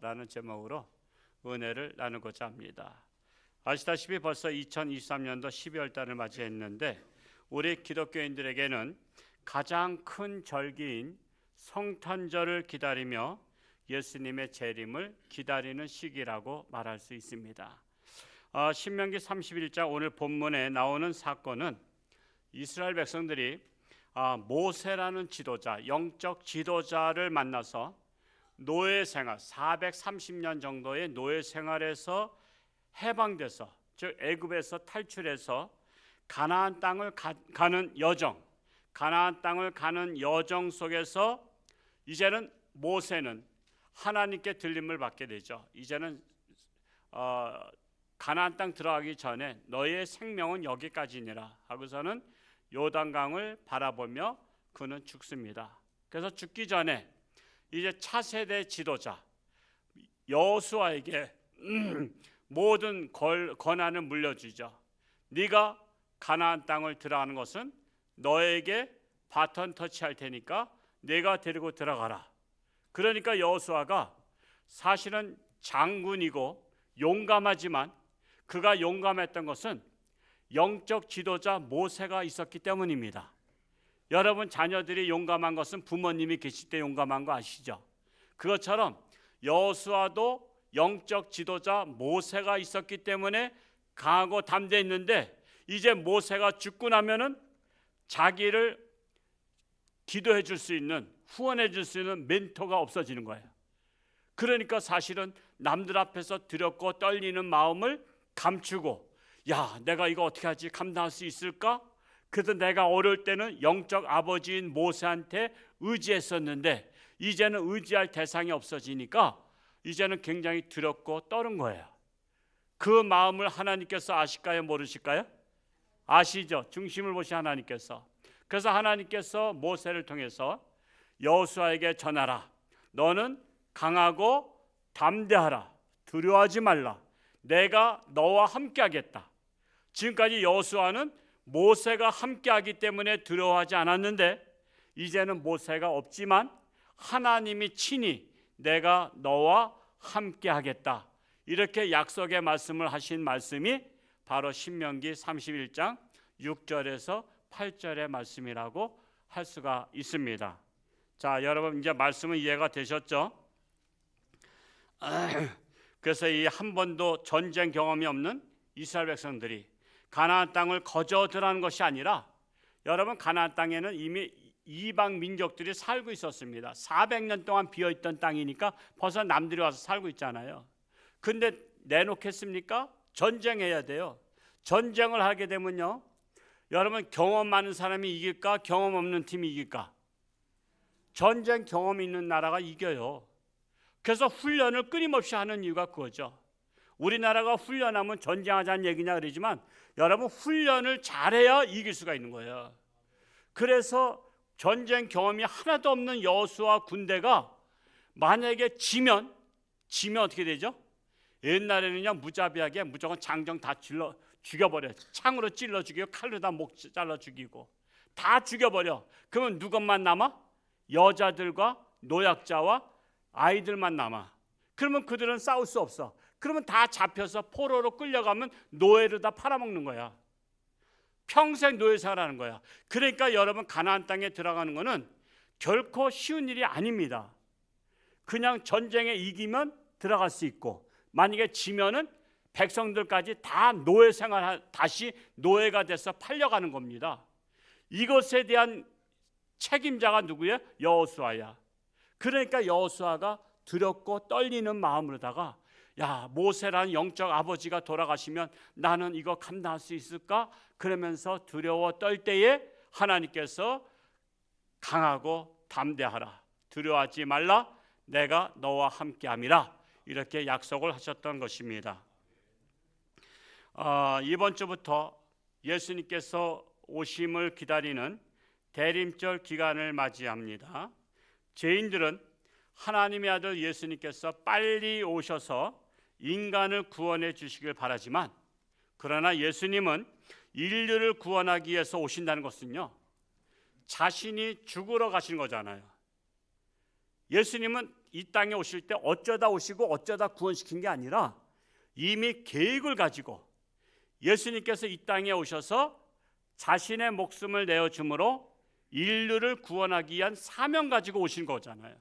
라는 제목으로 은혜를 나누고자 합니다. 아시다시피 벌써 2023년도 12월 달을 맞이했는데 우리 기독교인들에게는 가장 큰 절기인 성탄절을 기다리며 예수님의 재림을 기다리는 시기라고 말할 수 있습니다. 신명기 31장 오늘 본문에 나오는 사건은 이스라엘 백성들이 모세라는 지도자, 영적 지도자를 만나서 노예 생활 430년 정도의 노예 생활에서 해방돼서, 즉 애굽에서 탈출해서 가나안 땅을 가는 여정, 가나안 땅을 가는 여정 속에서 이제는 모세는 하나님께 들림을 받게 되죠. 이제는 가나안 땅 들어가기 전에 너희의 생명은 여기까지니라 하고서는 요단강을 바라보며 그는 죽습니다. 그래서 죽기 전에 이제 차세대 지도자 여호수아에게 모든 권한을 물려주죠. 네가 가나안 땅을 들어가는 것은 너에게 바톤 터치할 테니까 내가 데리고 들어가라. 그러니까 여호수아가 사실은 장군이고 용감하지만 그가 용감했던 것은 영적 지도자 모세가 있었기 때문입니다. 여러분 자녀들이 용감한 것은 부모님이 계실 때 용감한 거 아시죠? 그것처럼 여호수아도 영적 지도자 모세가 있었기 때문에 강하고 담대했는데 이제 모세가 죽고 나면은 자기를 기도해 줄 수 있는, 후원해 줄 수 있는 멘토가 없어지는 거예요. 그러니까 사실은 남들 앞에서 두렵고 떨리는 마음을 감추고, 야, 내가 이거 어떻게 하지? 감당할 수 있을까? 그래도 내가 어려울 때는 영적 아버지인 모세한테 의지했었는데 이제는 의지할 대상이 없어지니까 이제는 굉장히 두렵고 떠는 거예요. 그 마음을 하나님께서 아실까요? 모르실까요? 아시죠? 중심을 보신 하나님께서. 그래서 하나님께서 모세를 통해서 여호수아에게 전하라. 너는 강하고 담대하라. 두려워하지 말라. 내가 너와 함께 하겠다. 지금까지 여호수아는 모세가 함께하기 때문에 두려워하지 않았는데 이제는 모세가 없지만 하나님이 친히 내가 너와 함께하겠다. 이렇게 약속의 말씀을 하신 말씀이 바로 신명기 31장 6절에서 8절의 말씀이라고 할 수가 있습니다. 자, 여러분 이제 말씀은 이해가 되셨죠? 그래서 이 한 번도 전쟁 경험이 없는 이스라엘 백성들이 가나안 땅을 거저 들어가는 것이 아니라 여러분 가나안 땅에는 이미 이방 민족들이 살고 있었습니다. 400년 동안 비어있던 땅이니까 벌써 남들이 와서 살고 있잖아요. 근데 내놓겠습니까? 전쟁해야 돼요. 전쟁을 하게 되면요, 여러분 경험 많은 사람이 이길까? 경험 없는 팀이 이길까? 전쟁 경험 있는 나라가 이겨요. 그래서 훈련을 끊임없이 하는 이유가 그거죠. 우리나라가 훈련하면 전쟁하자는 얘기냐 그러지만 여러분 훈련을 잘해야 이길 수가 있는 거예요. 그래서 전쟁 경험이 하나도 없는 여호수아 군대가 만약에 지면 어떻게 되죠? 옛날에는요 무자비하게 무조건 장정 다 죽여버려. 창으로 찔러 죽이고 칼로 다 목 잘라 죽이고 다 죽여버려. 그러면 누구만 남아? 여자들과 노약자와 아이들만 남아. 그러면 그들은 싸울 수 없어. 그러면 다 잡혀서 포로로 끌려가면 노예로 다 팔아먹는 거야. 평생 노예 생활하는 거야. 그러니까 여러분 가나안 땅에 들어가는 거는 결코 쉬운 일이 아닙니다. 그냥 전쟁에 이기면 들어갈 수 있고 만약에 지면은 백성들까지 다 노예 생활 다시 노예가 돼서 팔려가는 겁니다. 이것에 대한 책임자가 누구예요? 여호수아야. 그러니까 여호수아가 두렵고 떨리는 마음으로다가 야, 모세라는 영적 아버지가 돌아가시면 나는 이거 감당할 수 있을까? 그러면서 두려워 떨 때에 하나님께서 강하고 담대하라. 두려워하지 말라. 내가 너와 함께함이라. 이렇게 약속을 하셨던 것입니다. 이번 주부터 예수님께서 오심을 기다리는 대림절 기간을 맞이합니다. 죄인들은 하나님의 아들 예수님께서 빨리 오셔서 인간을 구원해 주시길 바라지만 그러나 예수님은 인류를 구원하기 위해서 오신다는 것은요 자신이 죽으러 가신 거잖아요. 예수님은 이 땅에 오실 때 어쩌다 오시고 어쩌다 구원시킨 게 아니라 이미 계획을 가지고 예수님께서 이 땅에 오셔서 자신의 목숨을 내어줌으로 인류를 구원하기 위한 사명 가지고 오신 거잖아요.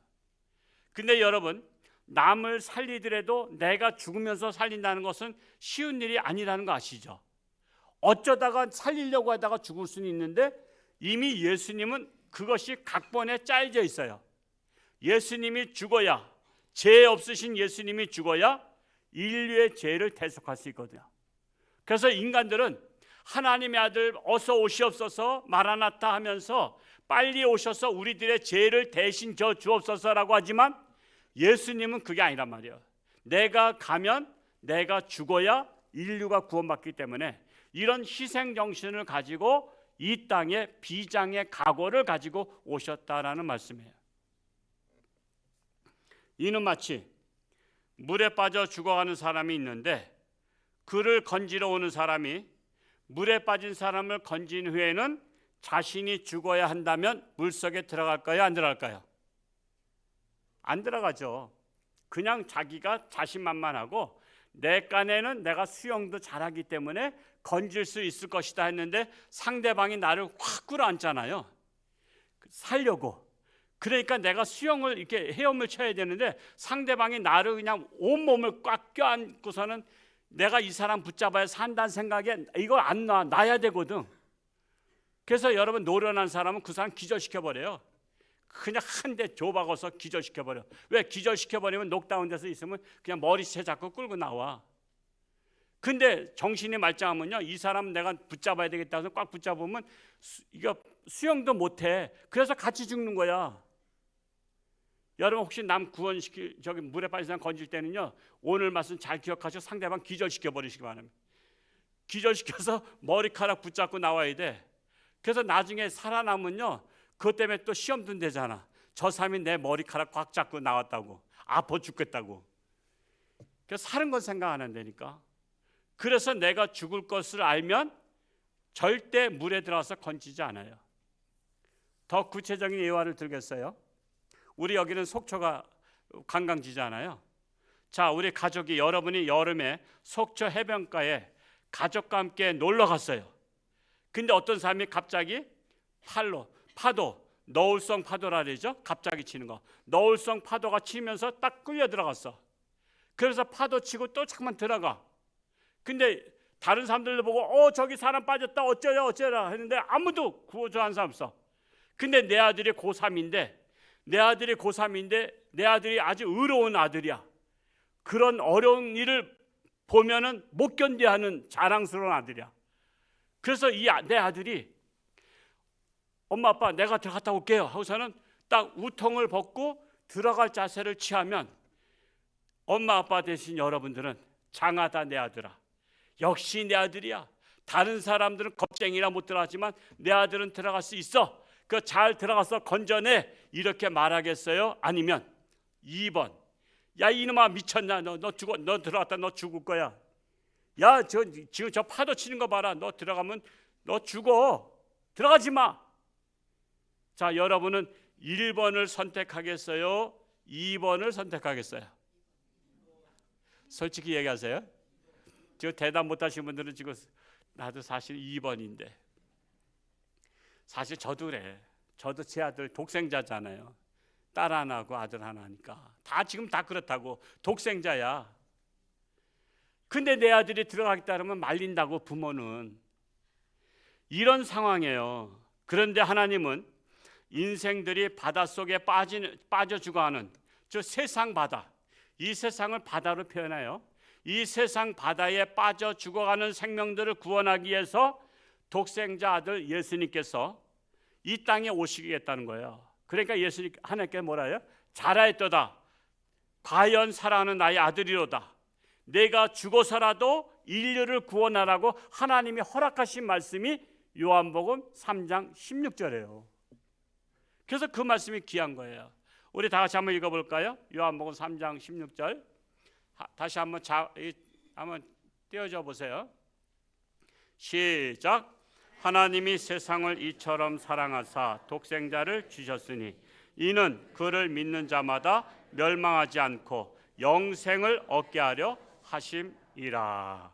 근데 여러분, 남을 살리더라도 내가 죽으면서 살린다는 것은 쉬운 일이 아니라는 거 아시죠? 어쩌다가 살리려고 하다가 죽을 수는 있는데 이미 예수님은 그것이 각본에 짜여져 있어요. 예수님이 죽어야, 죄 없으신 예수님이 죽어야 인류의 죄를 대속할 수 있거든요. 그래서 인간들은 하나님의 아들 어서 오시옵소서 마라나타 하면서 빨리 오셔서 우리들의 죄를 대신 져 주옵소서라고 하지만 예수님은 그게 아니란 말이에요. 내가 가면 내가 죽어야 인류가 구원받기 때문에 이런 희생 정신을 가지고 이 땅에 비장의 각오를 가지고 오셨다라는 말씀이에요. 이는 마치 물에 빠져 죽어가는 사람이 있는데 그를 건지러 오는 사람이 물에 빠진 사람을 건진 후에는 자신이 죽어야 한다면 물속에 들어갈까요? 안 들어갈까요? 안 들어가죠. 그냥 자기가 자신만만하고 내 깐에는 내가 수영도 잘하기 때문에 건질 수 있을 것이다 했는데 상대방이 나를 확 끌어안잖아요. 살려고. 그러니까 내가 수영을 이렇게 헤엄을 쳐야 되는데 상대방이 나를 그냥 온몸을 꽉 껴안고서는 내가 이 사람 붙잡아야 산다는 생각에 이거 안 놔야 되거든. 그래서 여러분 노련한 사람은 그 사람 기절시켜버려요. 그냥 한 대 줘박아서 기절시켜버려. 왜? 기절시켜버리면 녹다운 데서 있으면 그냥 머리채 잡고 끌고 나와. 근데 정신이 말짱하면요, 이 사람 내가 붙잡아야 되겠다 해서 꽉 붙잡으면 이거 수영도 못해. 그래서 같이 죽는 거야. 여러분 혹시 남 구원시키 저기 물에 빠진 사람 건질 때는요, 오늘 말씀 잘 기억하시고 상대방 기절시켜 버리시기 바랍니다. 기절시켜서 머리카락 붙잡고 나와야 돼. 그래서 나중에 살아남으면요, 그것 때문에 또 시험 든대잖아. 저 사람이 내 머리카락 꽉 잡고 나왔다고, 아파 죽겠다고. 그래서 사는 건 생각 안 한다니까. 그래서 내가 죽을 것을 알면 절대 물에 들어가서 건지지 않아요. 더 구체적인 예화를 들겠어요. 우리 여기는 속초가 관광지잖아요. 자, 우리 가족이 여러분이 여름에 속초 해변가에 가족과 함께 놀러 갔어요. 근데 어떤 사람이 갑자기 파도, 너울성 파도라 그러죠. 갑자기 치는 거. 너울성 파도가 치면서 딱 끌려 들어갔어. 그래서 파도 치고 또 잠깐만 들어가. 근데 다른 사람들도 보고 저기 사람 빠졌다 어쩌라 했는데 아무도 구워줘 한 사람 없어. 근데 내 아들이 고3인데 내 아들이 아주 의로운 아들이야. 그런 어려운 일을 보면은 못 견뎌하는 자랑스러운 아들이야. 그래서 내 아들이 엄마 아빠 내가 들어갔다 올게요 하고서는 딱 우통을 벗고 들어갈 자세를 취하면 엄마 아빠 되신 여러분들은 장하다 내 아들아. 역시 내 아들이야. 다른 사람들은 겁쟁이라 못 들어가지만 내 아들은 들어갈 수 있어. 그 잘 들어가서 건져내. 이렇게 말하겠어요? 아니면 2번. 야 이놈아 미쳤냐? 너 죽어. 너 들어갔다 너 죽을 거야. 야 지금 저 파도 치는 거 봐라. 너 들어가면 너 죽어. 들어가지 마. 자, 여러분은 1번을 선택하겠어요? 2번을 선택하겠어요? 솔직히 얘기하세요. 지금 대답 못하신 분들은 지금 나도 사실 2번인데 사실 저도 그래. 저도 제 아들 독생자잖아요. 딸 하나고 아들 하나니까 지금 다 그렇다고. 독생자야. 근데 내 아들이 들어가겠다 그러면 말린다고 부모는. 이런 상황이에요. 그런데 하나님은 인생들이 바닷속에 빠져 죽어가는 저 세상 바다, 이 세상을 바다로 표현해요. 이 세상 바다에 빠져 죽어가는 생명들을 구원하기 위해서 독생자 아들 예수님께서 이 땅에 오시겠다는 거예요. 그러니까 예수님 하나님께 뭐라 해요? 잘하였도다. 과연 사랑하는 나의 아들이로다. 내가 죽어서라도 인류를 구원하라고 하나님이 허락하신 말씀이 요한복음 3장 16절이에요. 그래서 그 말씀이 귀한 거예요. 우리 다 같이 한번 읽어볼까요? 요한복음 3장 16절. 다시 한번 띄워줘 보세요. 시작. 하나님이 세상을 이처럼 사랑하사 독생자를 주셨으니 이는 그를 믿는 자마다 멸망하지 않고 영생을 얻게 하려 하심이라.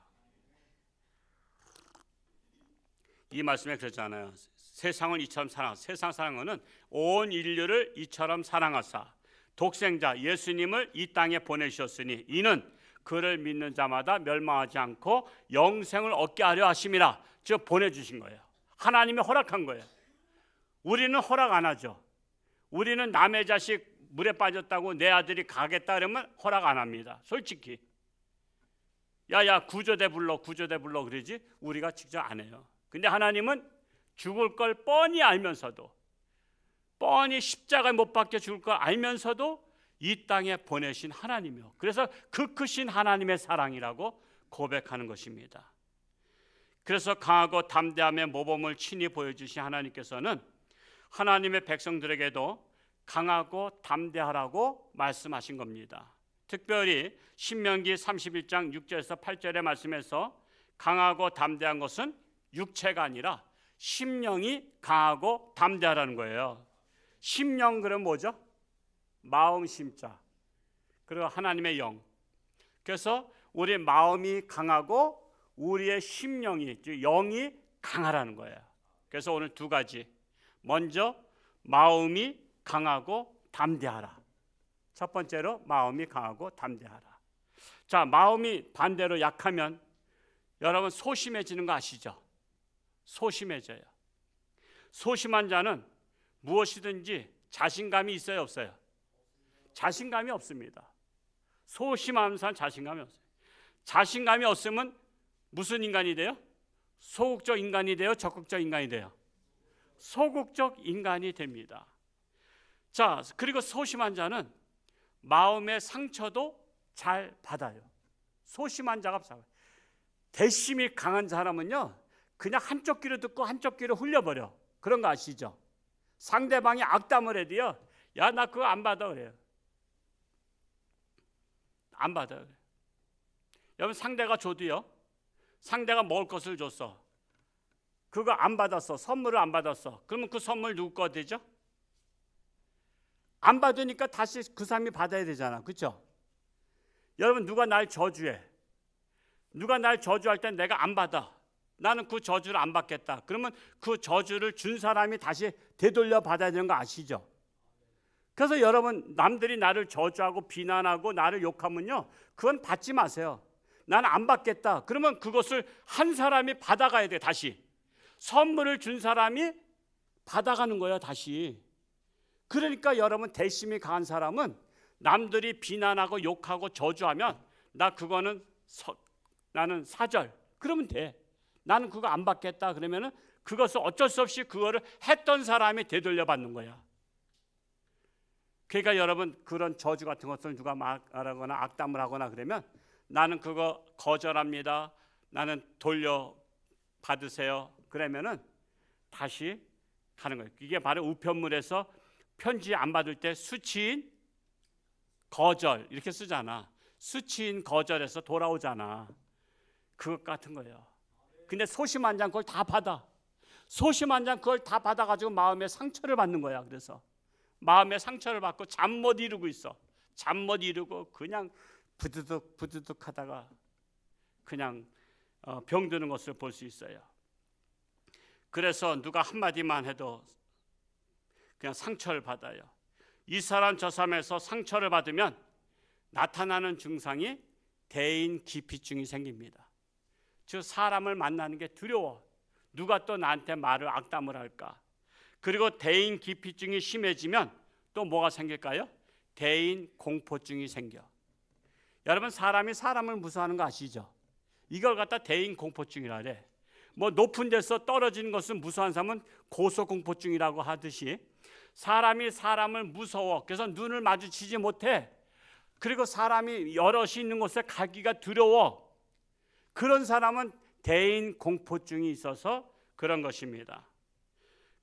이 말씀에 그랬잖아요. 세상을 이처럼 세상 사랑하는 온 인류를 이처럼 사랑하사 독생자 예수님을 이 땅에 보내셨으니 이는 그를 믿는 자마다 멸망하지 않고 영생을 얻게 하려 하심이라. 즉 보내주신 거예요. 하나님이 허락한 거예요. 우리는 허락 안 하죠. 우리는 남의 자식 물에 빠졌다고 내 아들이 가겠다 그러면 허락 안 합니다. 솔직히 야야 구조대 불러 그러지 우리가 직접 안 해요. 근데 하나님은 죽을 걸 뻔히 알면서도, 뻔히 십자가에 못 박혀 죽을 걸 알면서도 이 땅에 보내신 하나님이요. 그래서 그 크신 하나님의 사랑이라고 고백하는 것입니다. 그래서 강하고 담대함의 모범을 친히 보여주신 하나님께서는 하나님의 백성들에게도 강하고 담대하라고 말씀하신 겁니다. 특별히 신명기 31장 6절에서 8절의 말씀에서 강하고 담대한 것은 육체가 아니라 심령이 강하고 담대하라는 거예요. 심령 그럼 뭐죠? 마음 심자. 그리고 하나님의 영. 그래서 우리 마음이 강하고 우리의 심령이, 즉 영이 강하라는 거예요. 그래서 오늘 두 가지. 먼저 마음이 강하고 담대하라. 첫 번째로 마음이 강하고 담대하라. 자, 마음이 반대로 약하면 여러분 소심해지는 거 아시죠? 소심해져요. 소심한 자는 무엇이든지 자신감이 있어요, 없어요? 자신감이 없습니다. 소심한 사람 자신감이 없어요. 자신감이 없으면 무슨 인간이 돼요? 소극적 인간이 돼요? 적극적 인간이 돼요? 소극적 인간이 됩니다. 자, 그리고 소심한 자는 마음의 상처도 잘 받아요. 소심한 자가 대심이 강한 사람은요 그냥 한쪽 귀로 듣고 한쪽 귀로 흘려버려. 그런 거 아시죠? 상대방이 악담을 해도요 야 나 그거 안 받아 그래요. 안 받아요. 그래요. 여러분 상대가 줘도요, 상대가 먹을 것을 줬어, 그거 안 받았어, 선물을 안 받았어, 그러면 그 선물 누구 거 되죠? 안 받으니까 다시 그 사람이 받아야 되잖아. 그렇죠? 여러분 누가 날 저주해, 누가 날 저주할 때 내가 안 받아, 나는 그 저주를 안 받겠다. 그러면 그 저주를 준 사람이 다시 되돌려 받아야 되는 거 아시죠? 그래서 여러분 남들이 나를 저주하고 비난하고 나를 욕하면요 그건 받지 마세요. 나는 안 받겠다. 그러면 그것을 한 사람이 받아가야 돼. 다시 선물을 준 사람이 받아가는 거예요. 다시. 그러니까 여러분 대심이 강한 사람은 남들이 비난하고 욕하고 저주하면 나 그거는 나는 사절 그러면 돼. 나는 그거 안 받겠다. 그러면은 그것을 어쩔 수 없이 그거를 했던 사람이 되돌려 받는 거야. 그러니까 여러분 그런 저주 같은 것을 누가 말하거나 악담을 하거나 그러면 나는 그거 거절합니다. 나는 돌려 받으세요. 그러면은 다시 가는 거예요. 이게 바로 우편물에서 편지 안 받을 때 수치인 거절 이렇게 쓰잖아. 수치인 거절해서 돌아오잖아. 그것 같은 거예요. 근데 소심한 자는 그걸 다 받아. 소심한 자는 그걸 다 받아가지고 마음에 상처를 받는 거야. 그래서 마음에 상처를 받고 잠 못 이루고 있어. 잠 못 이루고 그냥 부드득 하다가 그냥 병드는 것을 볼 수 있어요. 그래서 누가 한마디만 해도 그냥 상처를 받아요. 이 사람 저 사람에서 상처를 받으면 나타나는 증상이 대인 기피증이 생깁니다. 즉 사람을 만나는 게 두려워. 누가 또 나한테 말을 악담을 할까? 그리고 대인 기피증이 심해지면 또 뭐가 생길까요? 대인 공포증이 생겨. 여러분 사람이 사람을 무서워하는 거 아시죠? 이걸 갖다 대인 공포증이라 그래. 뭐 높은 데서 떨어지는 것을 무서워하는 사람은 고소공포증이라고 하듯이 사람이 사람을 무서워. 그래서 눈을 마주치지 못해. 그리고 사람이 여럿이 있는 곳에 가기가 두려워. 그런 사람은 대인 공포증이 있어서 그런 것입니다.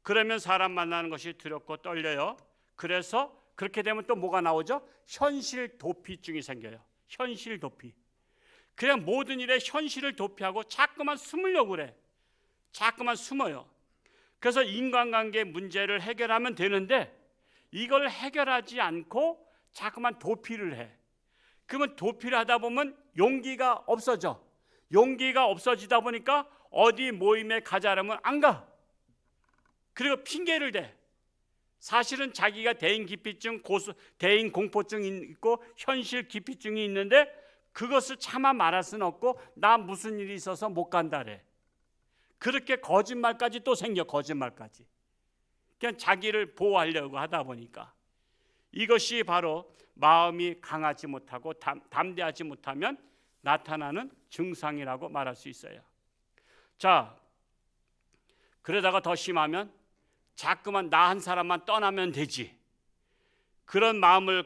그러면 사람 만나는 것이 두렵고 떨려요. 그래서 그렇게 되면 또 뭐가 나오죠? 현실 도피증이 생겨요. 현실 도피. 그냥 모든 일에 현실을 도피하고 자꾸만 숨으려고 그래. 자꾸만 숨어요. 그래서 인간관계 문제를 해결하면 되는데 이걸 해결하지 않고 자꾸만 도피를 해. 그러면 도피를 하다 보면 용기가 없어져. 용기가 없어지다 보니까 어디 모임에 가자라면 안 가. 그리고 핑계를 대. 사실은 자기가 대인 기피증, 대인 공포증이 있고 현실 기피증이 있는데 그것을 차마 말할 수는 없고 나 무슨 일이 있어서 못 간다래. 그렇게 거짓말까지 또 생겨. 거짓말까지. 그냥 자기를 보호하려고 하다 보니까 이것이 바로 마음이 강하지 못하고 담대하지 못하면 나타나는 증상이라고 말할 수 있어요. 자, 그러다가 더 심하면 자꾸만 나 한 사람만 떠나면 되지. 그런 마음을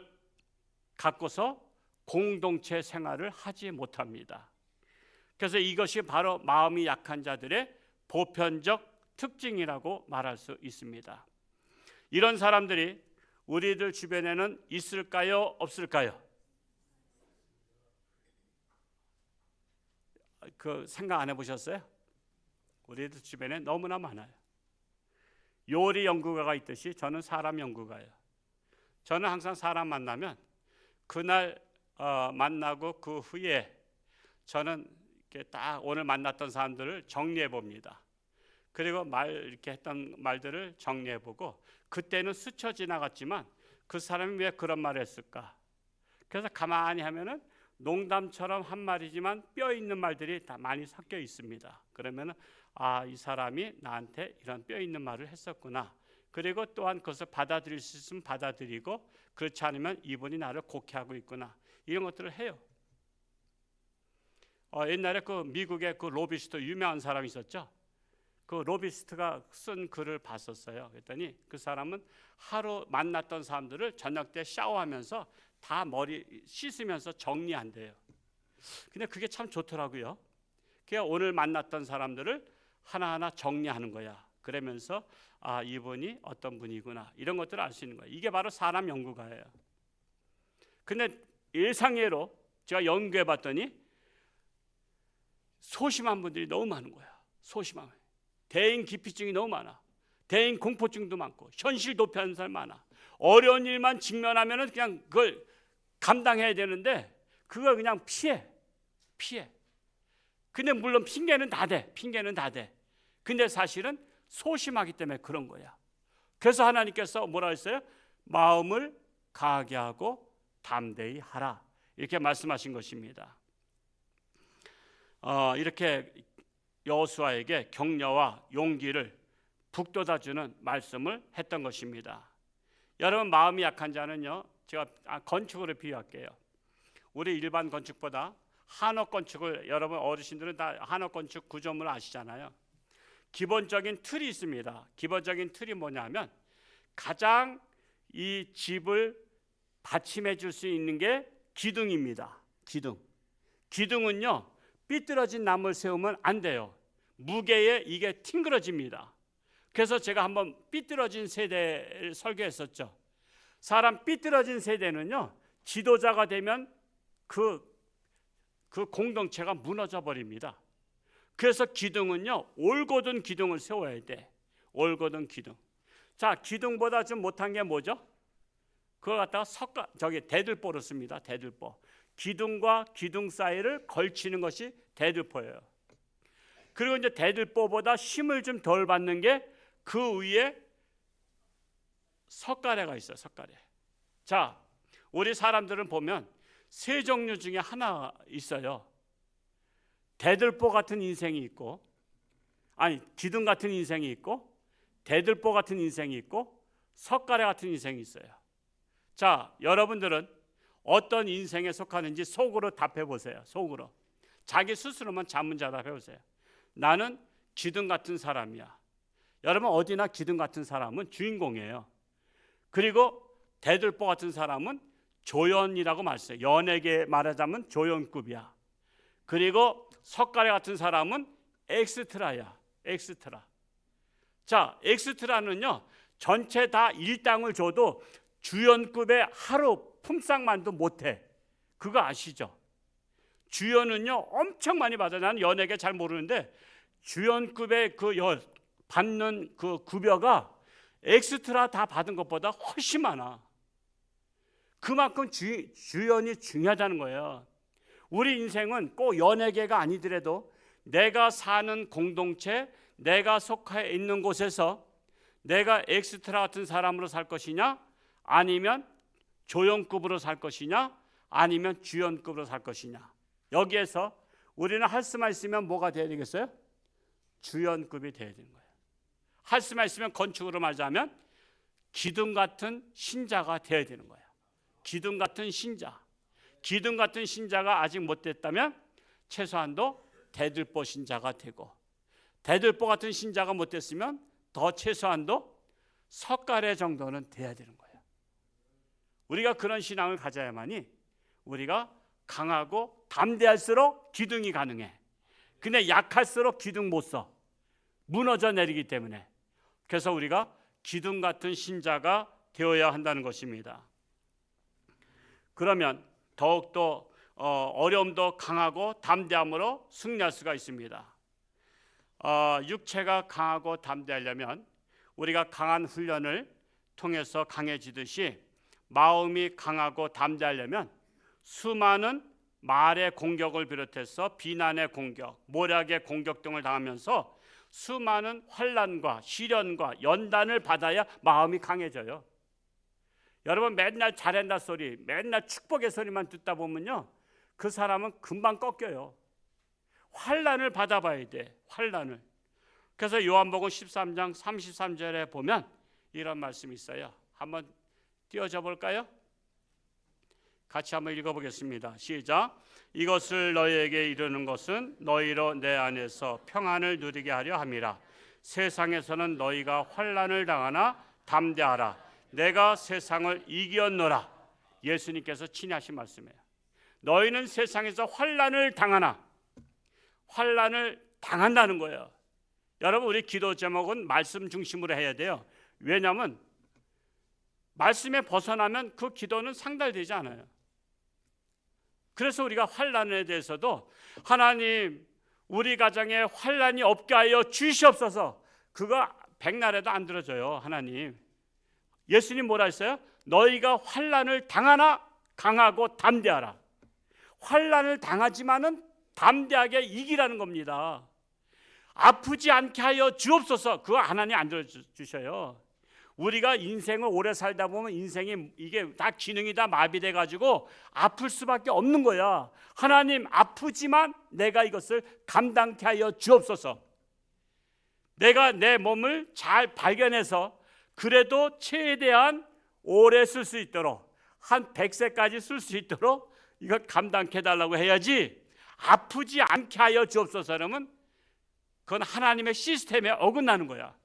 갖고서 공동체 생활을 하지 못합니다. 그래서 이것이 바로 마음이 약한 자들의 보편적 특징이라고 말할 수 있습니다. 이런 사람들이 우리들 주변에는 있을까요? 없을까요? 그 생각 안 해보셨어요? 우리들 주변에 너무나 많아요. 요리 연구가가 있듯이 저는 사람 연구가예요. 저는 항상 사람 만나면 그날 만나고 그 후에 저는 이렇게 딱 오늘 만났던 사람들을 정리해 봅니다. 그리고 이렇게 했던 말들을 정리해 보고 그때는 스쳐 지나갔지만 그 사람이 왜 그런 말을 했을까? 그래서 가만히 하면은 농담처럼 한 말이지만 뼈 있는 말들이 다 많이 섞여 있습니다. 그러면은 이 사람이 나한테 이런 뼈 있는 말을 했었구나. 그리고 또한 그것을 받아들일 수 있으면 받아들이고 그렇지 않으면 이분이 나를 곡해하고 있구나. 이런 것들을 해요. 옛날에 그 미국의 그 로비스트 유명한 사람이 있었죠. 그 로비스트가 쓴 글을 봤었어요. 그랬더니 그 사람은 하루 만났던 사람들을 저녁 때 샤워하면서 다 머리 씻으면서 정리한대요. 근데 그게 참 좋더라고요. 그냥 오늘 만났던 사람들을 하나하나 정리하는 거야. 그러면서 이분이 어떤 분이구나 이런 것들을 알 수 있는 거예요. 이게 바로 사람 연구가예요. 근데 예상외로 제가 연구해 봤더니 소심한 분들이 너무 많은 거야. 소심한 대인 기피증이 너무 많아. 대인 공포증도 많고 현실 도피하는 사람 많아. 어려운 일만 직면하면은 그냥 그걸 감당해야 되는데 그걸 그냥 피해. 근데 물론 핑계는 다 돼. 근데 사실은 소심하기 때문에 그런 거야. 그래서 하나님께서 뭐라 했어요? 마음을 강하게 하고 담대히 하라. 이렇게 말씀하신 것입니다. 이렇게 여호수아에게 격려와 용기를 북돋아주는 말씀을 했던 것입니다. 여러분 마음이 약한 자는요. 제가 건축으로 비유할게요. 우리 일반 건축보다 한옥 건축을 여러분 어르신들은 다 한옥 건축 구조물 아시잖아요. 기본적인 틀이 있습니다. 기본적인 틀이 뭐냐면 가장 이 집을 받침해 줄 수 있는 게 기둥입니다. 기둥은요. 삐뚤어진 나무를 세우면 안 돼요. 무게에 이게 튕그러집니다. 그래서 제가 한번 삐뚤어진 세대를 설계했었죠. 사람 삐뚤어진 세대는요. 지도자가 되면 그 공동체가 무너져 버립니다. 그래서 기둥은요. 올곧은 기둥을 세워야 돼. 올곧은 기둥. 자, 기둥보다 좀 못한 게 뭐죠? 그거 갖다가 대들보를 씁니다. 대들보. 기둥과 기둥 사이를 걸치는 것이 대들보예요. 그리고 이제 대들보보다 힘을 좀 덜 받는 게 그 위에 석가래가 있어요. 석가래. 자, 우리 사람들은 보면 세 종류 중에 하나 있어요. 대들보 같은 인생이 있고, 기둥 같은 인생이 있고, 대들보 같은 인생이 있고, 석가래 같은 인생이 있어요. 자, 여러분들은 어떤 인생에 속하는지 속으로 답해 보세요. 속으로. 자기 스스로만 자문자답해 보세요. 나는 기둥 같은 사람이야. 여러분 어디나 기둥 같은 사람은 주인공이에요. 그리고 대들보 같은 사람은 조연이라고 말했어요. 연예계 말하자면 조연급이야. 그리고 석가래 같은 사람은 엑스트라야. 엑스트라. 자, 엑스트라는요. 전체 다 일당을 줘도 주연급의 하루 품삯만도 못해. 그거 아시죠? 주연은요 엄청 많이 받아요. 나는 연예계 잘 모르는데 주연급의 받는 그 급여가 엑스트라 다 받은 것보다 훨씬 많아. 그만큼 주연이 중요하다는 거예요. 우리 인생은 꼭 연예계가 아니더라도 내가 사는 공동체, 내가 속해 있는 곳에서 내가 엑스트라 같은 사람으로 살 것이냐, 아니면 조연급으로 살 것이냐, 아니면 주연급으로 살 것이냐. 여기에서 우리는 할 수만 있으면 뭐가 돼야 되겠어요? 주연급이 돼야 되는 거예요. 할 수만 있으면 건축으로 말하자면 기둥 같은 신자가 돼야 되는 거예요. 기둥 같은 신자. 기둥 같은 신자가 아직 못 됐다면 최소한도 대들보 신자가 되고, 대들보 같은 신자가 못 됐으면 더 최소한도 석가래 정도는 돼야 되는 거예요. 우리가 그런 신앙을 가져야만이 우리가 강하고 담대할수록 기둥이 가능해. 근데 약할수록 기둥 못 써. 무너져 내리기 때문에. 그래서 우리가 기둥 같은 신자가 되어야 한다는 것입니다. 그러면 더욱더 어려움도 강하고 담대함으로 승리할 수가 있습니다. 육체가 강하고 담대하려면 우리가 강한 훈련을 통해서 강해지듯이 마음이 강하고 담대하려면 수많은 말의 공격을 비롯해서 비난의 공격, 모략의 공격 등을 당하면서 수많은 환난과 시련과 연단을 받아야 마음이 강해져요. 여러분 맨날 잘한다 소리, 맨날 축복의 소리만 듣다 보면요, 그 사람은 금방 꺾여요. 환난을 받아봐야 돼. 환난을. 그래서 요한복음 13장 33절에 보면 이런 말씀이 있어요. 한번 띄워줘 볼까요? 같이 한번 읽어보겠습니다. 시작. 이것을 너희에게 이르는 것은 너희로 내 안에서 평안을 누리게 하려 함이라. 세상에서는 너희가 환난을 당하나 담대하라. 내가 세상을 이겼노라. 예수님께서 친히 하신 말씀이에요. 너희는 세상에서 환난을 당하나, 환난을 당한다는 거예요. 여러분 우리 기도 제목은 말씀 중심으로 해야 돼요. 왜냐하면 말씀에 벗어나면 그 기도는 상달되지 않아요. 그래서 우리가 환난에 대해서도 하나님 우리 가정에 환난이 없게 하여 주시옵소서, 그거 백날에도 안 들어줘요. 하나님, 예수님 뭐라 했어요? 너희가 환난을 당하나 강하고 담대하라. 환난을 당하지만은 담대하게 이기라는 겁니다. 아프지 않게 하여 주옵소서, 그거 하나님 안 들어주셔요. 우리가 인생을 오래 살다 보면 인생이 이게 다 기능이 다 마비돼 가지고 아플 수밖에 없는 거야. 하나님 아프지만 내가 이것을 감당케 하여 주옵소서. 내가 내 몸을 잘 발견해서 그래도 최대한 오래 쓸 수 있도록, 한 100세까지 쓸 수 있도록 이걸 감당케 해달라고 해야지, 아프지 않게 하여 주옵소서 그러면 그건 하나님의 시스템에 어긋나는 거야.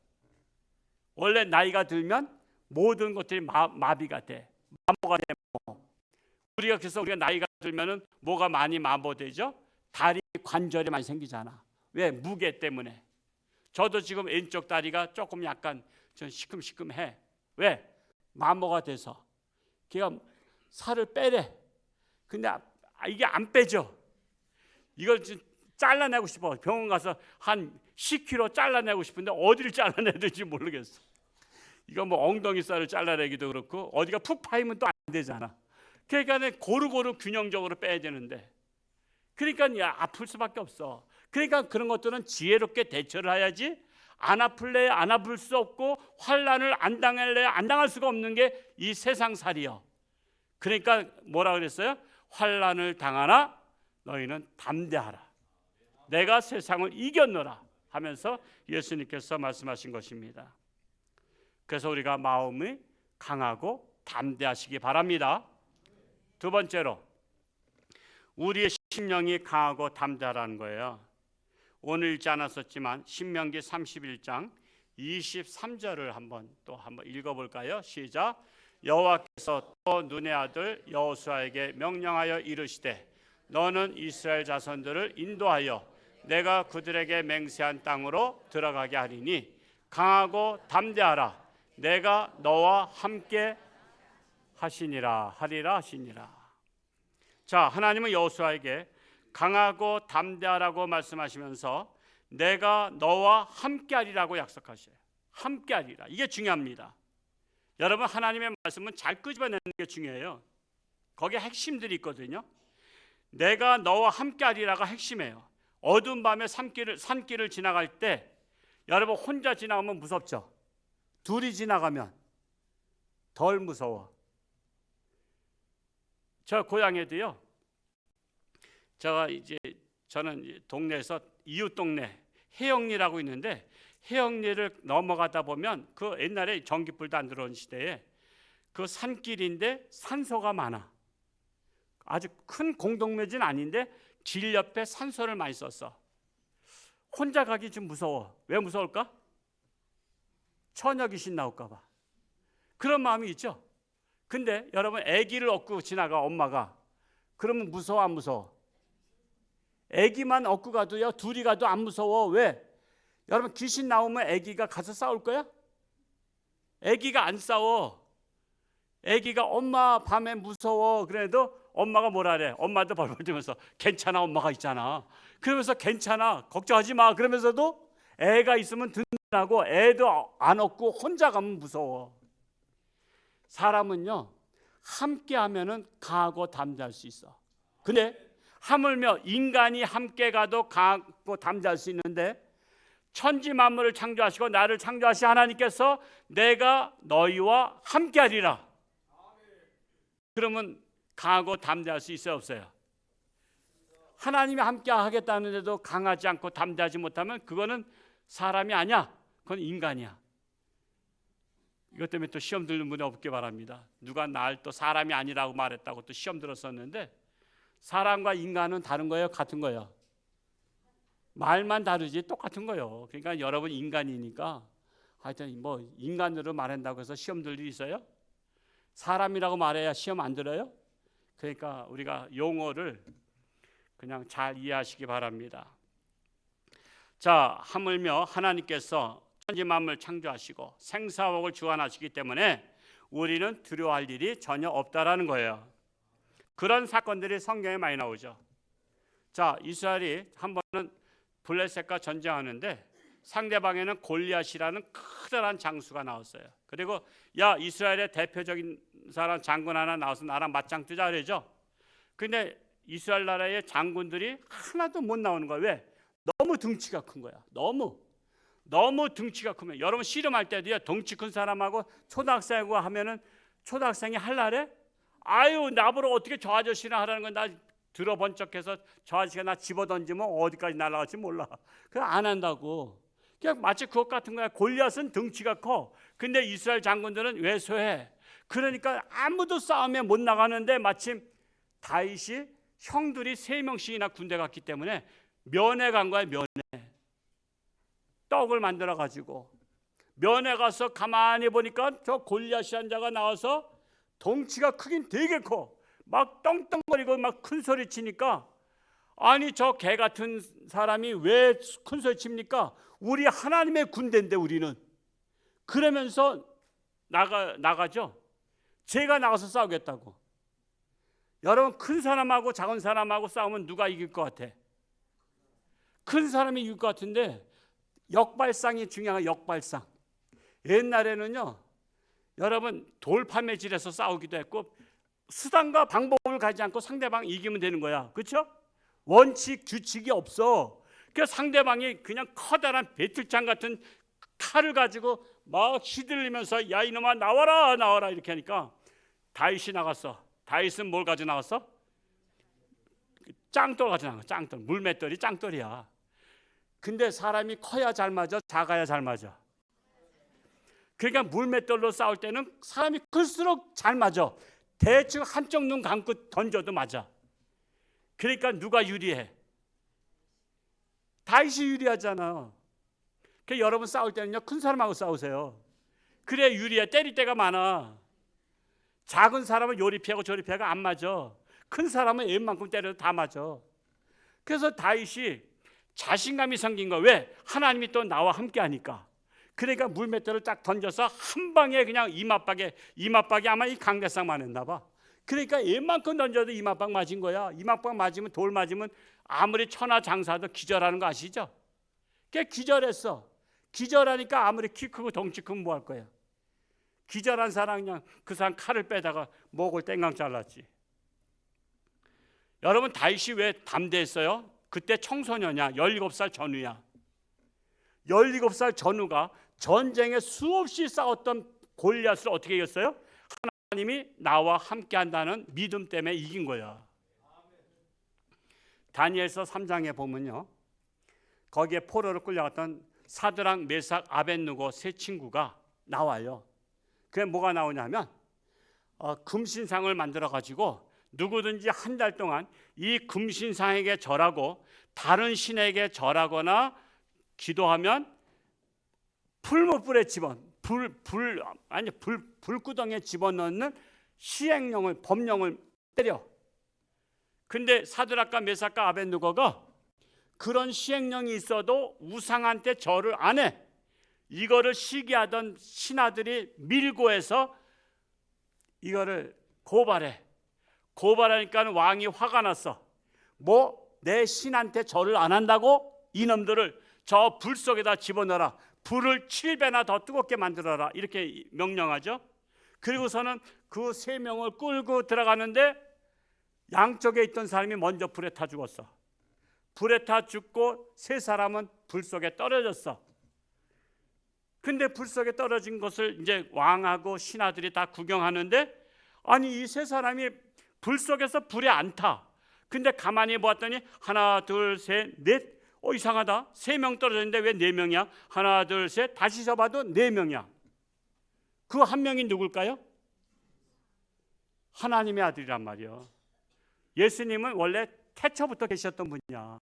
원래 나이가 들면 모든 것들이 마비가 돼. 마모가 돼. 우리가 그래서 우리가 나이가 들면은 뭐가 많이 마모되죠? 다리 관절이 많이 생기잖아. 왜? 무게 때문에. 저도 지금 왼쪽 다리가 조금 약간 좀 시큼시큼해. 왜? 마모가 돼서. 걔가 살을 빼래. 근데 이게 안 빼져. 이걸 잘라내고 싶어. 병원 가서 한 10kg 잘라내고 싶은데 어디를 잘라내야 될지 모르겠어. 이거 뭐 엉덩이 살을 잘라내기도 그렇고 어디가 푹 파이면 또 안 되잖아. 그러니까 고루고루 균형적으로 빼야 되는데, 그러니까 아플 수밖에 없어. 그러니까 그런 것들은 지혜롭게 대처를 해야지. 안 아플래 안 아플 수 없고 환난을 안 당할래 안 당할 수가 없는 게 이 세상살이요. 그러니까 뭐라 그랬어요? 환난을 당하나 너희는 담대하라. 내가 세상을 이겼노라 하면서 예수님께서 말씀하신 것입니다. 그래서 우리가 마음이 강하고 담대하시기 바랍니다. 두 번째로 우리의 심령이 강하고 담대하라는 거예요. 오늘 읽지 않았었지만 신명기 31장 23절을 한번 읽어볼까요? 시작. 여호와께서 또 눈의 아들 여호수아에게 명령하여 이르시되 너는 이스라엘 자손들을 인도하여 내가 그들에게 맹세한 땅으로 들어가게 하리니 강하고 담대하라. 내가 너와 함께 하리라 하시니라. 자, 하나님은 여호수아에게 강하고 담대하라고 말씀하시면서 내가 너와 함께 하리라고 약속하셔요. 함께하리라. 이게 중요합니다. 여러분, 하나님의 말씀은 잘 끄집어내는 게 중요해요. 거기에 핵심들이 있거든요. 내가 너와 함께하리라가 핵심이에요. 어두운 밤에 산길을 지나갈 때 여러분, 혼자 지나가면 무섭죠. 둘이 지나가면 덜 무서워. 저 고향에도요, 저는 동네에서 이웃 동네 해영리라고 있는데, 해영리를 넘어가다 보면 그 옛날에 전기불도 안 들어온 시대에 그 산길인데 산소가 많아. 아주 큰 공동묘지는 아닌데 길 옆에 산소를 많이 썼어. 혼자 가기 좀 무서워. 왜 무서울까? 처녀 귀신 나올까 봐. 그런 마음이 있죠. 근데 여러분, 아기를 업고 지나가 엄마가. 그러면 무서워 안 무서워? 아기만 업고 가도요, 둘이 가도 안 무서워. 왜? 여러분, 귀신 나오면 아기가 가서 싸울 거야? 아기가 안 싸워. 아기가 엄마 밤에 무서워 그래도 엄마가 뭐라 그래? 엄마도 벌벌 떨면서 괜찮아, 엄마가 있잖아. 그러면서 괜찮아, 걱정하지 마. 그러면서도 애가 있으면 든든하고 애도 안 없고 혼자 가면 무서워. 사람은요, 함께 하면은 강하고 담대할 수 있어. 근데 하물며 인간이 함께 가도 강하고 담대할 수 있는데, 천지 만물을 창조하시고 나를 창조하신 하나님께서 내가 너희와 함께 하리라. 그러면 강하고 담대할 수 있어요, 없어요? 하나님이 함께 하겠다는데도 강하지 않고 담대하지 못하면 그거는 사람이 아니야. 그건 인간이야. 이것 때문에 또 시험 들는 분이 없게 바랍니다. 누가 날 또 사람이 아니라고 말했다고 또 시험 들었었는데, 사람과 인간은 다른 거예요, 같은 거예요? 말만 다르지 똑같은 거예요. 그러니까 여러분 인간이니까 하여튼 뭐 인간으로 말한다고 해서 시험 들 일이 있어요? 사람이라고 말해야 시험 안 들어요? 그러니까 우리가 용어를 그냥 잘 이해하시기 바랍니다. 자, 하물며 하나님께서 천지 만물 창조하시고 생사복을 주관하시기 때문에 우리는 두려워할 일이 전혀 없다라는 거예요. 그런 사건들이 성경에 많이 나오죠. 자, 이스라엘이 한 번은 블레셋과 전쟁하는데 상대방에는 골리앗이라는 커다란 장수가 나왔어요. 그리고 야, 이스라엘의 대표적인 사람 장군 하나 나와서 나랑 맞짱 뜨자 그러죠. 근데 이스라엘 나라의 장군들이 하나도 못 나오는 거야. 왜? 너무 등치가 큰 거야. 너무 등치가 크면, 여러분 씨름할 때도요, 덩치 큰 사람하고 초등학생하고 하면은 초등학생이 할날에 아유, 나보러 어떻게 저 아저씨나 하라는 건 나 들어번쩍해서 저 아저씨가 나 집어던지면 어디까지 날아갈지 몰라. 그냥 안 한다고. 그냥 마치 그것 같은 거야. 골리앗은 덩치가 커. 근데 이스라엘 장군들은 왜소해. 그러니까 아무도 싸움에 못 나가는데 마침 다윗이 형들이 3명씩이나 군대 갔기 때문에 면회 간 거야. 면회. 떡을 만들어 가지고 면회 가서 가만히 보니까 저 골리앗이라는 자가 나와서 덩치가 크긴 되게 커. 막 떵떵거리고 막 큰 소리 치니까, 아니 저 개 같은 사람이 왜 큰 소리 칩니까? 우리 하나님의 군대인데 우리는. 그러면서 나가죠. 제가 나가서 싸우겠다고. 여러분, 큰 사람하고 작은 사람하고 싸우면 누가 이길 것 같아? 큰 사람이 이길 것 같은데, 역발상이 중요한 역발상. 옛날에는요, 여러분 돌판매질에서 싸우기도 했고, 수단과 방법을 가지 않고 상대방 이기면 되는 거야. 그렇죠? 원칙 규칙이 없어. 그래서 상대방이 그냥 커다란 배틀장 같은 칼을 가지고 막 휘둘리면서 야 이놈아 나와라 나와라 이렇게 하니까 다윗이 나갔어. 다윗은 뭘 가지고 나갔어? 짱돌 가지고 나갔어. 짱돌. 물맷돌이 짱돌이야. 근데 사람이 커야 잘 맞아, 작아야 잘 맞아? 그러니까 물맷돌로 싸울 때는 사람이 클수록 잘 맞아. 대충 한쪽 눈 감고 던져도 맞아. 그러니까 누가 유리해? 다윗이 유리하잖아. 그러니까 여러분 싸울 때는요, 큰 사람하고 싸우세요. 그래 유리해. 때릴 때가 많아. 작은 사람은 요리 피하고 저리 피하고 안 맞아. 큰 사람은 웬만큼 때려도 다 맞아. 그래서 다윗이 자신감이 생긴 거야. 왜? 하나님이 또 나와 함께 하니까. 그러니까 물맷돌을 딱 던져서 한 방에 그냥 이마박이 아마 이 강대상만 했나 봐. 그러니까 웬만큼 던져도 이마박 맞은 거야. 이마박 맞으면, 돌 맞으면 아무리 천하장사도 기절하는 거 아시죠? 그게 기절했어. 기절하니까 아무리 키 크고 덩치 크면 뭐 할 거야? 기절한 사람 그냥 그 사람 칼을 빼다가 목을 땡강 잘랐지. 여러분 다윗이 왜 담대했어요? 그때 청소년이야. 17살 전후야. 17살 전후가 전쟁에 수없이 싸웠던 골리앗을 어떻게 이겼어요? 하나님이 나와 함께한다는 믿음 때문에 이긴 거야. 다니엘서 3장에 보면요, 거기에 포로로 끌려갔던 사드락, 메삭, 아벳느고 세 친구가 나와요. 그게 뭐가 나오냐면 금신상을 만들어 가지고 누구든지 한 달 동안 이 금신상에게 절하고 다른 신에게 절하거나 기도하면 풀무불에 불구덩이에 집어넣는 시행령을, 법령을 때려. 근데 사드락과 메삭과 아벳느고가 그런 시행령이 있어도 우상한테 절을 안 해. 이거를 시기하던 신하들이 밀고 해서 이거를 고발해. 고발하니까 왕이 화가 났어. 뭐 내 신한테 절을 안 한다고? 이놈들을 저 불 속에다 집어넣어라. 불을 7배나 더 뜨겁게 만들어라. 이렇게 명령하죠. 그리고서는 그 3명을 끌고 들어가는데 양쪽에 있던 사람이 먼저 불에 타 죽었어. 불에 타 죽고 3사람은 불 속에 떨어졌어. 근데 불 속에 떨어진 것을 이제 왕하고 신하들이 다 구경하는데, 아니 이 3사람이 불 속에서 불에 안 타. 근데 가만히 보았더니 하나 둘 셋 넷, 이상하다. 3명 떨어졌는데 왜 4명이야? 하나 둘 셋, 다시 서봐도 4명이야. 그 한 명이 누굴까요? 하나님의 아들이란 말이요. 예수님은 원래 태초부터 계셨던 분이야.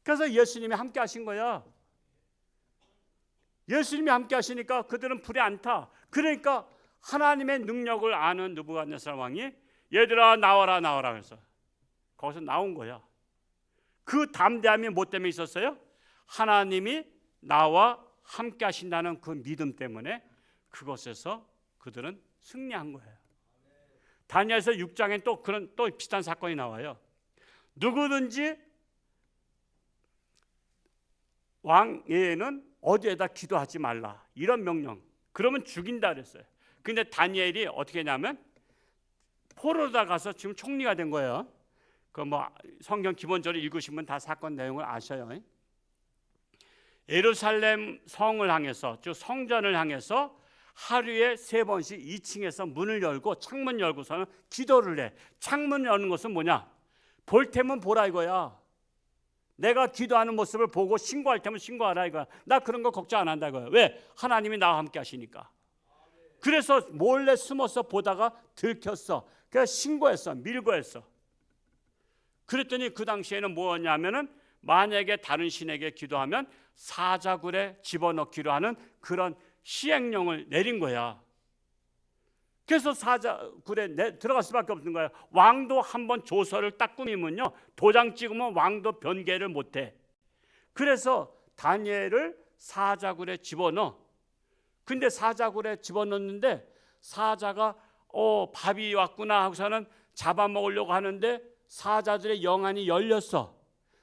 그래서 예수님이 함께 하신 거야. 예수님이 함께 하시니까 그들은 불에 안 타. 그러니까 하나님의 능력을 아는 느부갓네살 왕이 얘들아 나와라 나와라 그래서 거기서 나온 거야. 그 담대함이 뭐 때문에 있었어요? 하나님이 나와 함께 하신다는 그 믿음 때문에 그것에서 그들은 승리한 거예요. 다니엘서 6장에 또 그런 또 비슷한 사건이 나와요. 누구든지 왕 외에는 어디에다 기도하지 말라. 이런 명령. 그러면 죽인다 그랬어요. 근데 다니엘이 어떻게 했냐면 포로다 가서 지금 총리가 된 거예요. 그 뭐 성경 기본적으로 읽으시면 다 사건 내용을 아셔요. 예루살렘 성을 향해서, 즉 성전을 향해서 하루에 3번씩 2층에서 문을 열고 창문 열고서는 기도를 해. 창문 여는 것은 뭐냐? 볼 테면 보라 이거야. 내가 기도하는 모습을 보고 신고할 테면 신고하라 이거야. 나 그런 거 걱정 안 한다 이거야. 왜? 하나님이 나와 함께 하시니까. 그래서 몰래 숨어서 보다가 들켰어. 그래서 신고했어. 밀고 했어. 그랬더니 그 당시에는 뭐였냐면은 만약에 다른 신에게 기도하면 사자굴에 집어넣기로 하는 그런 시행령을 내린 거야. 그래서 사자굴에 들어갈 수밖에 없는 거야. 왕도 한번 조서를 딱 꾸미면요, 도장 찍으면 왕도 변개를 못해. 그래서 다니엘을 사자굴에 집어넣어. 근데 사자굴에 집어넣는데 사자가 밥이 왔구나 하고서는 잡아먹으려고 하는데 사자들의 영안이 열렸어.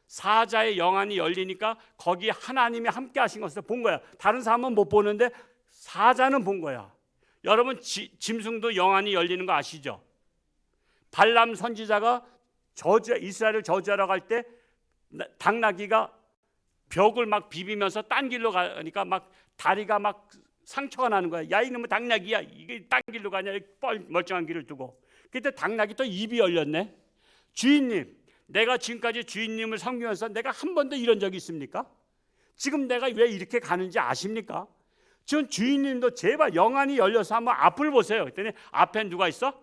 사자의 영안이 열리니까 거기 하나님이 함께 하신 것을 본 거야. 다른 사람은 못 보는데 사자는 본 거야. 여러분 짐승도 영안이 열리는 거 아시죠? 발람 선지자가 이스라엘을 저주하러 갈 때 당나귀가 벽을 막 비비면서 딴 길로 가니까 막 다리가 막 상처가 나는 거야. 야 이놈의 당나귀야, 이게 딴 길로 가냐, 멀쩡한 길을 두고. 그때 당나귀 또 입이 열렸네. 주인님, 내가 지금까지 주인님을 섬기면서 내가 한 번도 이런 적이 있습니까? 지금 내가 왜 이렇게 가는지 아십니까? 지금 주인님도 제발 영안이 열려서 한번 앞을 보세요. 그랬더니 앞에 누가 있어?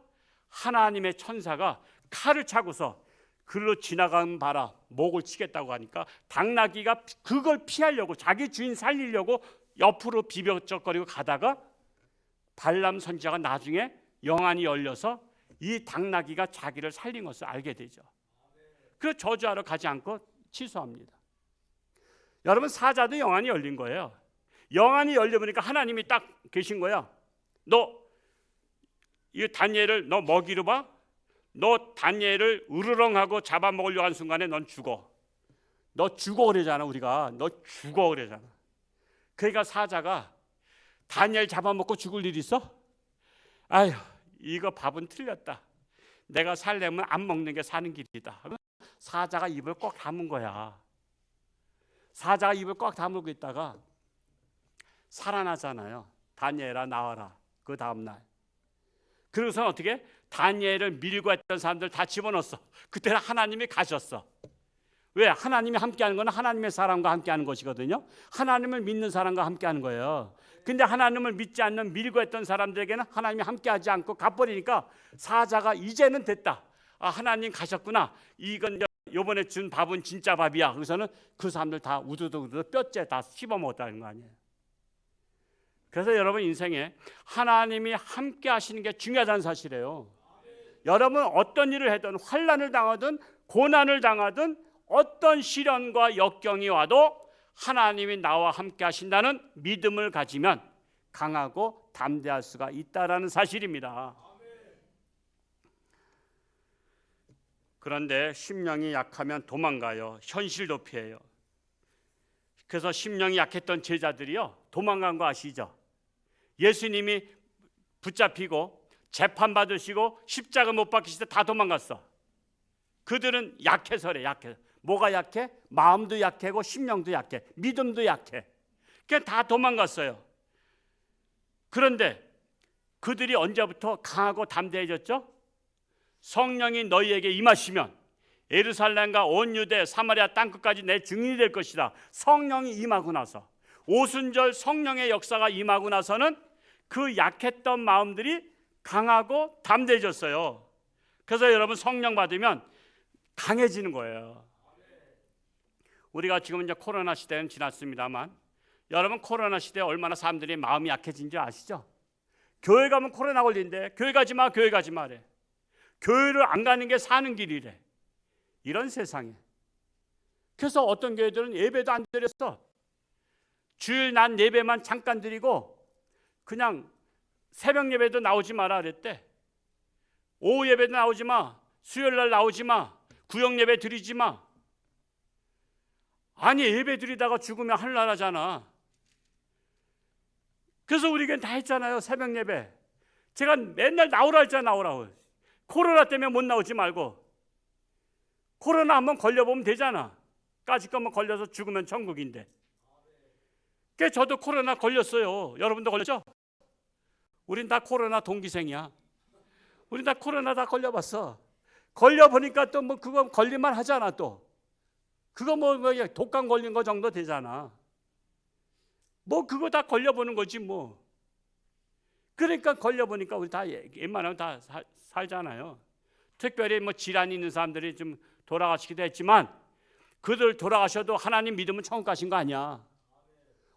하나님의 천사가 칼을 차고서 글로 지나가는 바라 목을 치겠다고 하니까 당나귀가 그걸 피하려고 자기 주인 살리려고 옆으로 비벼적거리고 가다가 발람 선지자가 나중에 영안이 열려서 이 당나귀가 자기를 살린 것을 알게 되죠. 그래서 저주하러 가지 않고 취소합니다. 여러분 사자도 영안이 열린 거예요. 영안이 열려보니까 하나님이 딱 계신 거야. 너 이 다니엘을 너 먹이로 봐. 너 다니엘을 으르렁하고 잡아먹으려고 하는 순간에 넌 죽어. 너 죽어 그러잖아. 우리가 너 죽어 그러잖아. 그러니까 사자가 다니엘 잡아먹고 죽을 일 있어? 아휴, 이거 밥은 틀렸다. 내가 살려면 안 먹는 게 사는 길이다. 사자가 입을 꽉 다문 거야. 사자가 입을 꽉 다물고 있다가 살아나잖아요. 다니엘아 나와라. 그 다음날. 그래서 어떻게? 다니엘을 밀고 했던 사람들 다 집어넣었어. 그때는 하나님이 가셨어. 왜? 하나님이 함께하는 건 하나님의 사람과 함께하는 것이거든요. 하나님을 믿는 사람과 함께하는 거예요. 근데 하나님을 믿지 않는 밀고 했던 사람들에게는 하나님이 함께하지 않고 가버리니까 사자가 이제는 됐다. 아, 하나님 가셨구나. 이건 요번에 준 밥은 진짜 밥이야. 그래서는 그 사람들 다 우두두두 뼈째 다 씹어먹었다는 거 아니에요. 그래서 여러분 인생에 하나님이 함께 하시는 게 중요하다는 사실이에요. 여러분 어떤 일을 하든 환난을 당하든 고난을 당하든 어떤 시련과 역경이 와도 하나님이 나와 함께 하신다는 믿음을 가지면 강하고 담대할 수가 있다라는 사실입니다. 그런데 심령이 약하면 도망가요. 현실도 피해요. 그래서 심령이 약했던 제자들이요 도망간 거 아시죠? 예수님이 붙잡히고 재판받으시고 십자가 못 박히실 때 다 도망갔어. 그들은 약해서래. 약해. 뭐가 약해? 마음도 약하고 심령도 약해. 믿음도 약해. 그러니까 다 도망갔어요. 그런데 그들이 언제부터 강하고 담대해졌죠? 성령이 너희에게 임하시면 예루살렘과 온 유대 사마리아 땅끝까지 내 증인이 될 것이다. 성령이 임하고 나서 오순절 성령의 역사가 임하고 나서는 그 약했던 마음들이 강하고 담대해졌어요. 그래서 여러분 성령 받으면 강해지는 거예요. 우리가 지금 이제 코로나 시대는 지났습니다만 여러분 코로나 시대에 얼마나 사람들이 마음이 약해진 줄 아시죠? 교회 가면 코로나 걸린대. 교회 가지 마, 교회 가지 마래. 교회를 안 가는 게 사는 길이래. 이런 세상에. 그래서 어떤 교회들은 예배도 안 드렸어. 주일 난 예배만 잠깐 드리고 그냥 새벽 예배도 나오지 마라 그랬대. 오후 예배도 나오지 마. 수요일 날 나오지 마. 구역 예배 드리지 마. 아니 예배 드리다가 죽으면 하늘나라잖아. 그래서 우리 교회는 다 했잖아요. 새벽 예배. 제가 맨날 나오라 했잖아. 나오라고. 코로나 때문에 못 나오지 말고. 코로나 한번 걸려보면 되잖아. 까짓 것만 걸려서 죽으면 천국인데. 그래서 저도 코로나 걸렸어요. 여러분도 걸렸죠? 우린 다 코로나 동기생이야. 우린 다 코로나 다 걸려봤어. 걸려보니까 또 뭐 그거 걸릴만 하잖아 또. 그거 뭐 독감 걸린 거 정도 되잖아. 뭐 그거 다 걸려보는 거지 뭐. 그러니까 걸려보니까 우리 다 웬만하면 다 살잖아요. 특별히 뭐 질환이 있는 사람들이 좀 돌아가시기도 했지만 그들 돌아가셔도 하나님 믿으면 천국 가신 거 아니야.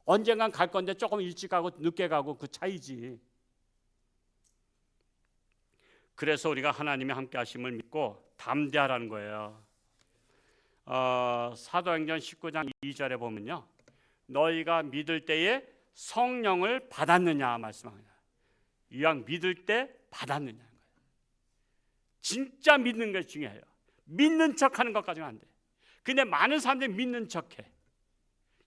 언젠간 갈 건데 조금 일찍 가고 늦게 가고 그 차이지. 그래서 우리가 하나님의 함께 하심을 믿고 담대하라는 거예요. 사도행전 19장 2절에 보면요. 너희가 믿을 때에 성령을 받았느냐 말씀합니다. 이왕 믿을 때 받았느냐는 거예요. 진짜 믿는 게 중요해요. 믿는 척하는 것까지는 안 돼. 근데 많은 사람들이 믿는 척해.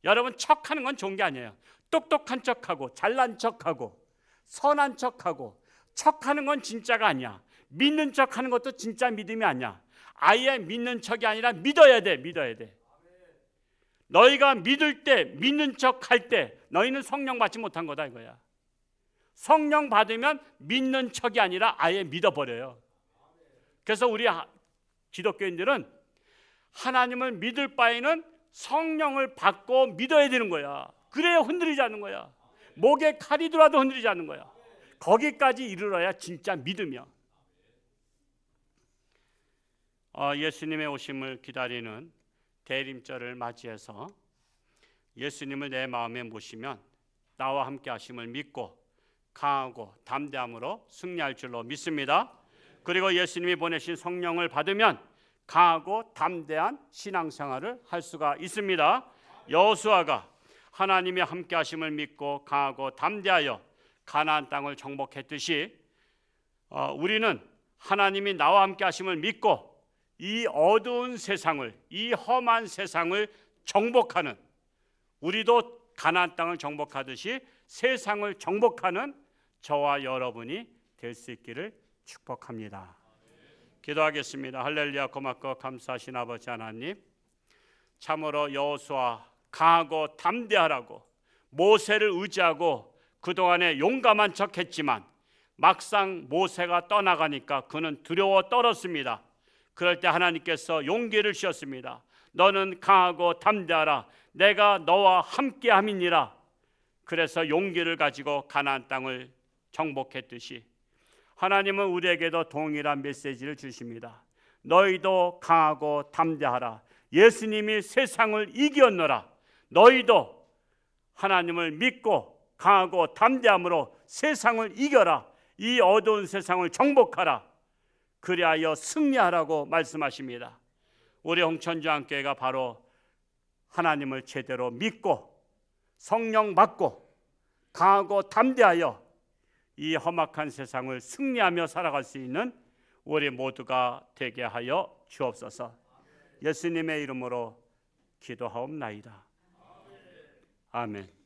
여러분 척하는 건 좋은 게 아니에요. 똑똑한 척하고 잘난 척하고 선한 척하고 척하는 건 진짜가 아니야. 믿는 척하는 것도 진짜 믿음이 아니야. 아예 믿는 척이 아니라 믿어야 돼. 믿어야 돼. 너희가 믿을 때 믿는 척할 때 너희는 성령 받지 못한 거다 이거야. 성령 받으면 믿는 척이 아니라 아예 믿어버려요. 그래서 우리 기독교인들은 하나님을 믿을 바에는 성령을 받고 믿어야 되는 거야. 그래야 흔들리지 않는 거야. 목에 칼이 들어와도 흔들리지 않는 거야. 거기까지 이르러야 진짜 믿으며 예수님의 오심을 기다리는 대림절을 맞이해서 예수님을 내 마음에 모시면 나와 함께 하심을 믿고 강하고 담대함으로 승리할 줄로 믿습니다. 그리고 예수님이 보내신 성령을 받으면 강하고 담대한 신앙생활을 할 수가 있습니다. 여호수아가 하나님이 함께 하심을 믿고 강하고 담대하여 가나안 땅을 정복했듯이 우리는 하나님이 나와 함께 하심을 믿고 이 어두운 세상을, 이 험한 세상을 정복하는 우리도 가나안 땅을 정복하듯이 세상을 정복하는 저와 여러분이 될 수 있기를 축복합니다. 기도하겠습니다. 할렐루야. 고맙고 감사하신 아버지 하나님, 참으로 여호수아 강하고 담대하라고 모세를 의지하고 그동안에 용감한 척했지만 막상 모세가 떠나가니까 그는 두려워 떨었습니다. 그럴 때 하나님께서 용기를 주셨습니다. 너는 강하고 담대하라. 내가 너와 함께함이니라. 그래서 용기를 가지고 가나안 땅을 정복했듯이 하나님은 우리에게도 동일한 메시지를 주십니다. 너희도 강하고 담대하라. 예수님이 세상을 이겼노라. 너희도 하나님을 믿고 강하고 담대함으로 세상을 이겨라. 이 어두운 세상을 정복하라. 그리하여 승리하라고 말씀하십니다. 우리 홍천주안교회가 바로 하나님을 제대로 믿고 성령 받고 강하고 담대하여 이 험악한 세상을 승리하며 살아갈 수 있는 우리 모두가 되게 하여 주옵소서. 예수님의 이름으로 기도하옵나이다. 아멘.